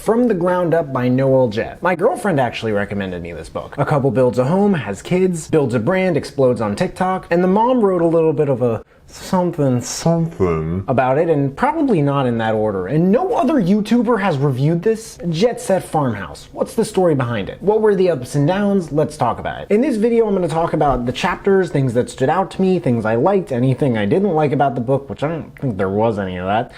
From the Ground Up by Noell Jett. My girlfriend actually recommended me this book. A couple builds a home, has kids, builds a brand, explodes on TikTok, and the mom wrote a little bit of a something about it, and probably not in that order. And no other YouTuber has reviewed this. Jettsetfarmhouse. What's the story behind it? What were the ups and downs? Let's talk about it. In this video, I'm going to talk about the chapters, things that stood out to me, things I liked, anything I didn't like about the book, which I don't think there was any of that.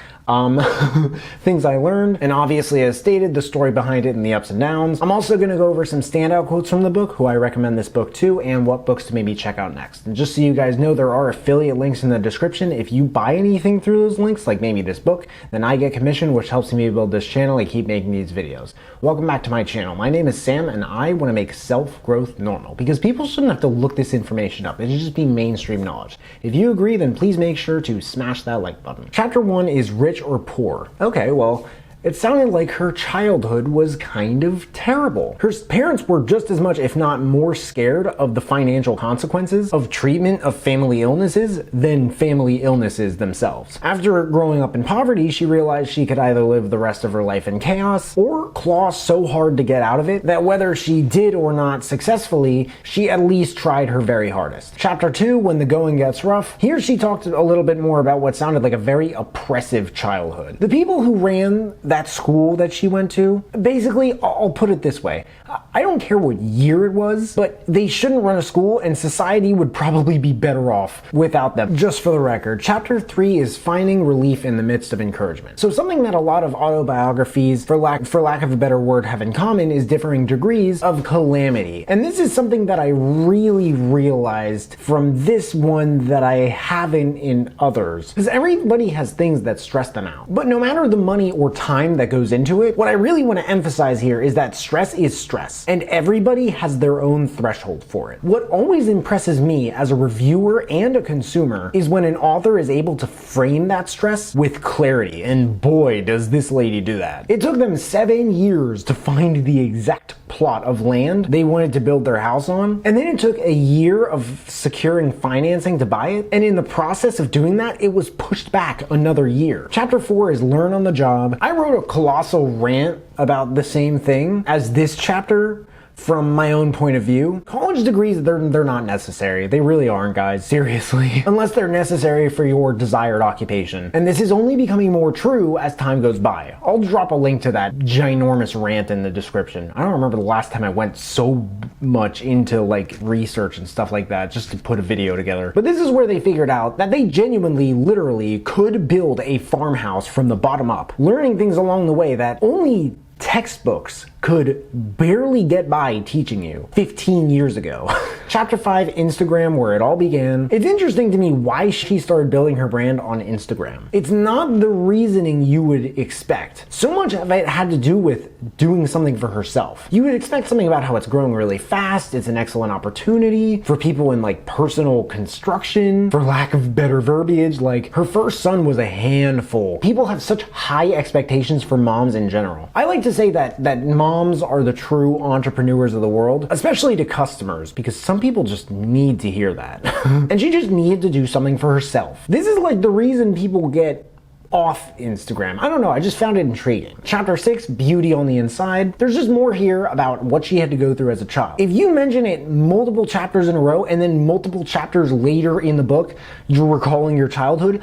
Things I learned, and obviously as stated, the story behind it and the ups and downs. I'm also going to go over some standout quotes from the book, who I recommend this book to, and what books to maybe check out next. And just so you guys know, there are affiliate links in the description. If you buy anything through those links, like maybe this book, then I get commission, which helps me build this channel and keep making these videos. Welcome back to my channel. My name is Sam, and I want to make self-growth normal, because people shouldn't have to look this information up. It should just be mainstream knowledge. If you agree, then please make sure to smash that like button. Chapter 1 is Rich or Poor. Okay, well, it sounded like her childhood was kind of terrible. Her parents were just as much, if not more, scared of the financial consequences of treatment of family illnesses than family illnesses themselves. After growing up in poverty, she realized she could either live the rest of her life in chaos or claw so hard to get out of it that whether she did or not successfully, she at least tried her very hardest. Chapter 2, When the Going Gets Rough. Here she talked a little bit more about what sounded like a very oppressive childhood. The people who ran that school that she went to, basically, I'll put it this way. I don't care what year it was, but they shouldn't run a school, and society would probably be better off without them. Just for the record, chapter 3 is Finding Relief in the Midst of Encouragement. So something that a lot of autobiographies, for lack of a better word, have in common is differing degrees of calamity. And this is something that I really realized from this one that I haven't in others. Because everybody has things that stress them out. But no matter the money or time that goes into it, what I really want to emphasize here is that stress is stress, and everybody has their own threshold for it. What always impresses me as a reviewer and a consumer is when an author is able to frame that stress with clarity, and boy, does this lady do that. It took them 7 years to find the exact plot of land they wanted to build their house on, and then it took a year of securing financing to buy it, and in the process of doing that, it was pushed back another year. Chapter 4 is Learn on the Job. I wrote a colossal rant about the same thing as this chapter from my own point of view. College degrees, they're not necessary. They really aren't, guys. Seriously. Unless they're necessary for your desired occupation. And this is only becoming more true as time goes by. I'll drop a link to that ginormous rant in the description. I don't remember the last time I went so much into like research and stuff like that just to put a video together. But this is where they figured out that they genuinely, literally could build a farmhouse from the bottom up, learning things along the way that only textbooks could barely get by teaching you 15 years ago. Chapter 5, Instagram, Where It All Began. It's interesting to me why she started building her brand on Instagram. It's not the reasoning you would expect. So much of it had to do with doing something for herself. You would expect something about how it's growing really fast, it's an excellent opportunity for people in like personal construction, for lack of better verbiage. Like, her first son was a handful. People have such high expectations for moms in general. I like to say that moms are the true entrepreneurs of the world, especially to customers, because some people just need to hear that. And she just needed to do something for herself. This is like the reason people get off Instagram. I don't know, I just found it intriguing. Chapter 6, Beauty on the Inside. There's just more here about what she had to go through as a child. If you mention it multiple chapters in a row and then multiple chapters later in the book, you're recalling your childhood,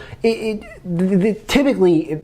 typically,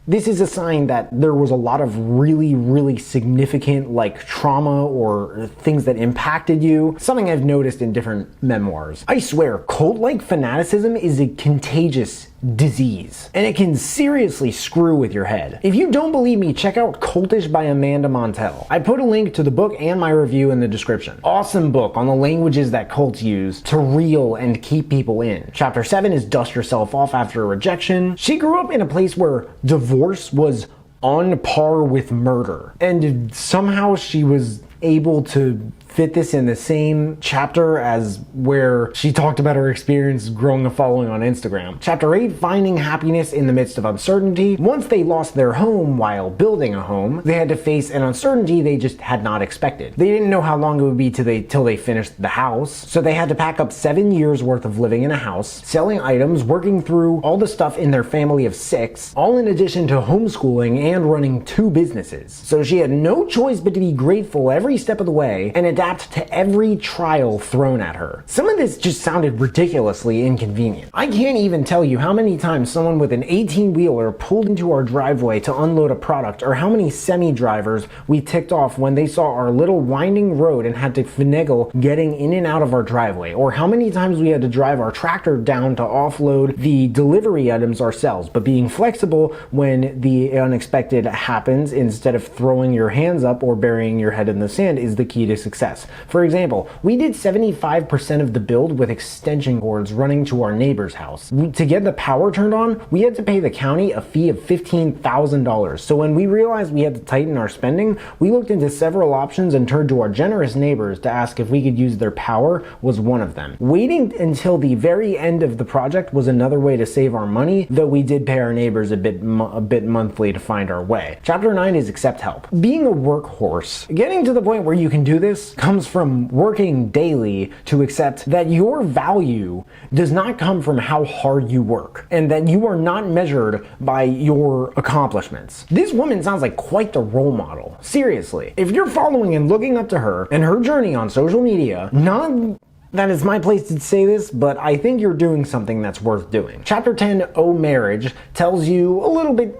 this is a sign that there was a lot of really significant like trauma or things that impacted you. Something I've noticed in different memoirs. I swear, cult-like fanaticism is a contagious disease, and it can seriously screw with your head. If you don't believe me, check out Cultish by Amanda Montell. I put a link to the book and my review in the description. Awesome book on the languages that cults use to reel and keep people in. Chapter 7 is Dust Yourself Off After a Rejection. She grew up in a place where divorce was on par with murder, and somehow she was able to fit this in the same chapter as where she talked about her experience growing a following on Instagram. Chapter 8, finding happiness in the midst of uncertainty. Once they lost their home while building a home, they had to face an uncertainty they just had not expected. They didn't know how long it would be till they finished the house, so they had to pack up 7 years worth of living in a house, selling items, working through all the stuff in their family of 6, all in addition to homeschooling and running 2 businesses. So she had no choice but to be grateful every step of the way and adapt to every trial thrown at her. Some of this just sounded ridiculously inconvenient. I can't even tell you how many times someone with an 18-wheeler pulled into our driveway to unload a product, or how many semi-drivers we ticked off when they saw our little winding road and had to finagle getting in and out of our driveway, or how many times we had to drive our tractor down to offload the delivery items ourselves, but being flexible when the unexpected happens instead of throwing your hands up or burying your head in the sand is the key to success. For example, we did 75% of the build with extension cords running to our neighbor's house. To get the power turned on, we had to pay the county a fee of $15,000. So when we realized we had to tighten our spending, we looked into several options and turned to our generous neighbors to ask if we could use their power was one of them. Waiting until the very end of the project was another way to save our money, though we did pay our neighbors a bit monthly to find our way. Chapter 9 is accept help. Being a workhorse. Getting to the point where you can do this comes from working daily to accept that your value does not come from how hard you work, and that you are not measured by your accomplishments. This woman sounds like quite the role model. Seriously. If you're following and looking up to her and her journey on social media, not that is my place to say this, but I think you're doing something that's worth doing. Chapter 10, Oh Marriage, tells you a little bit,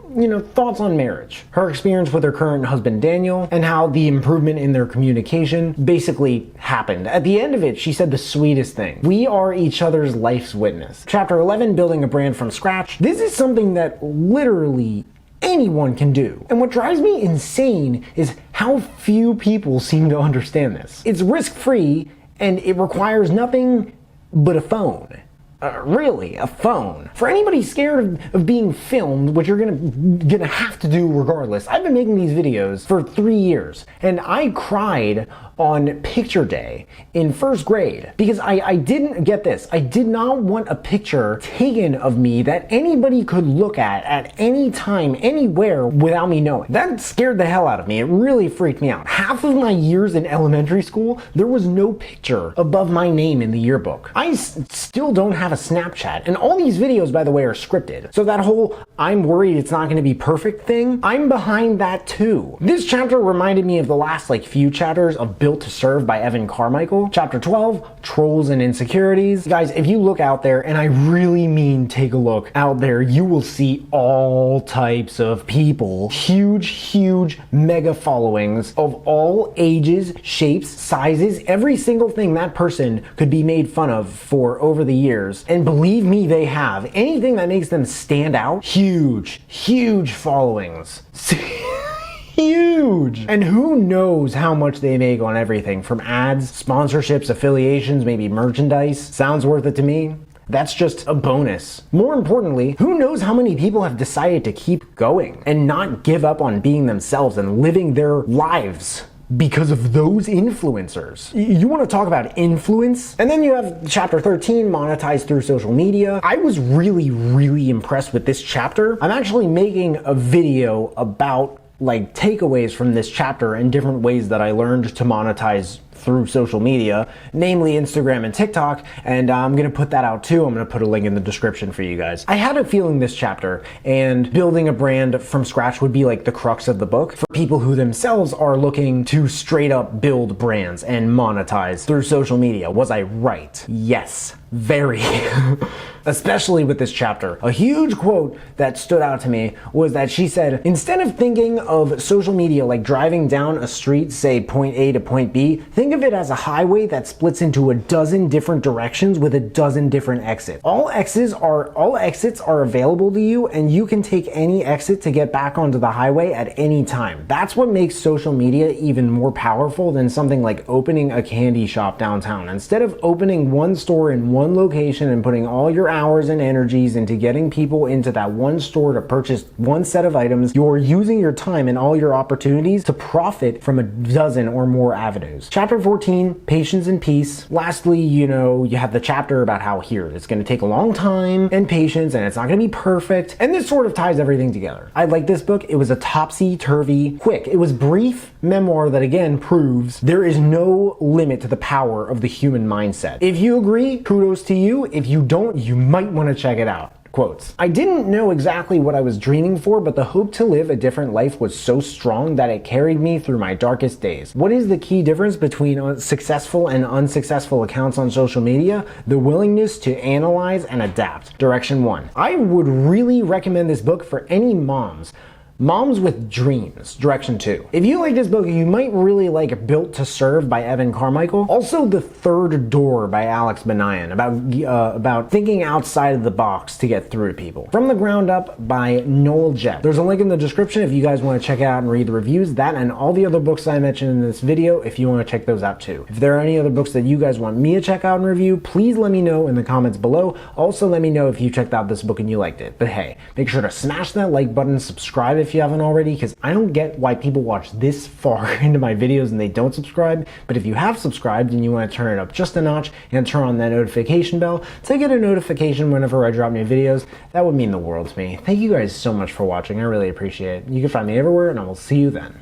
thoughts on marriage. Her experience with her current husband Daniel, and how the improvement in their communication basically happened. At the end of it, she said the sweetest thing. We are each other's life's witness. Chapter 11, Building a Brand from Scratch. This is something that literally anyone can do. And what drives me insane is how few people seem to understand this. It's risk-free, and it requires nothing but a phone. Really, a phone. For anybody scared of being filmed, which you're gonna have to do regardless, I've been making these videos for 3 years, and I cried on picture day in 1st grade because I didn't get this. I did not want a picture taken of me that anybody could look at any time, anywhere, without me knowing. That scared the hell out of me. It really freaked me out. Half of my years in elementary school, there was no picture above my name in the yearbook. I still don't have a Snapchat, and all these videos, by the way, are scripted. So that whole I'm worried it's not gonna be perfect thing, I'm behind that too. This chapter reminded me of the last few chapters of Built to Serve by Evan Carmichael. Chapter 12, Trolls and Insecurities. Guys, if you look out there, and I really mean take a look out there, you will see all types of people. Huge, mega followings of all ages, shapes, sizes, every single thing that person could be made fun of for over the years. And believe me, they have. Anything that makes them stand out, huge followings. Huge! And who knows how much they make on everything from ads, sponsorships, affiliations, maybe merchandise. Sounds worth it to me. That's just a bonus. More importantly, who knows how many people have decided to keep going and not give up on being themselves and living their lives because of those influencers. You want to talk about influence? And then you have chapter 13, monetize through social media. I was really impressed with this chapter. I'm actually making a video about takeaways from this chapter and different ways that I learned to monetize through social media, namely Instagram and TikTok, and I'm gonna put that out too. I'm gonna put a link in the description for you guys. I had a feeling this chapter and building a brand from scratch would be the crux of the book for people who themselves are looking to straight up build brands and monetize through social media. Was I right? Yes, very. Especially with this chapter. A huge quote that stood out to me was that she said, instead of thinking of social media like driving down a street, say point A to point B, think Think of it as a highway that splits into a dozen different directions with a dozen different exits. All exits are available to you, and you can take any exit to get back onto the highway at any time. That's what makes social media even more powerful than something like opening a candy shop downtown. Instead of opening one store in one location and putting all your hours and energies into getting people into that one store to purchase one set of items, you're using your time and all your opportunities to profit from a dozen or more avenues. Chapter 14, Patience and Peace. Lastly, you have the chapter about how here it's going to take a long time and patience, and it's not going to be perfect, and this sort of ties everything together. I like this book. It was a topsy-turvy, quick, it was brief memoir that again proves there is no limit to the power of the human mindset. If you agree, kudos to you. If you don't, you might want to check it out. Quotes. I didn't know exactly what I was dreaming for, but the hope to live a different life was so strong that it carried me through my darkest days. What is the key difference between successful and unsuccessful accounts on social media? The willingness to analyze and adapt. Direction 1. I would really recommend this book for any moms with dreams. Direction 2. If you like this book, you might really like Built to Serve by Evan Carmichael. Also The Third Door by Alex Banayan, about thinking outside of the box to get through to people. From the Ground Up by Noell Jett. There's a link in the description if you guys want to check it out and read the reviews. That and all the other books I mentioned in this video if you want to check those out too. If there are any other books that you guys want me to check out and review, please let me know in the comments below. Also let me know if you checked out this book and you liked it. But hey, make sure to smash that like button, subscribe if you haven't already, because I don't get why people watch this far into my videos and they don't subscribe. But if you have subscribed and you want to turn it up just a notch and turn on that notification bell to get a notification whenever I drop new videos, that would mean the world to me. Thank you guys so much for watching. I really appreciate it. You can find me everywhere, and I will see you then.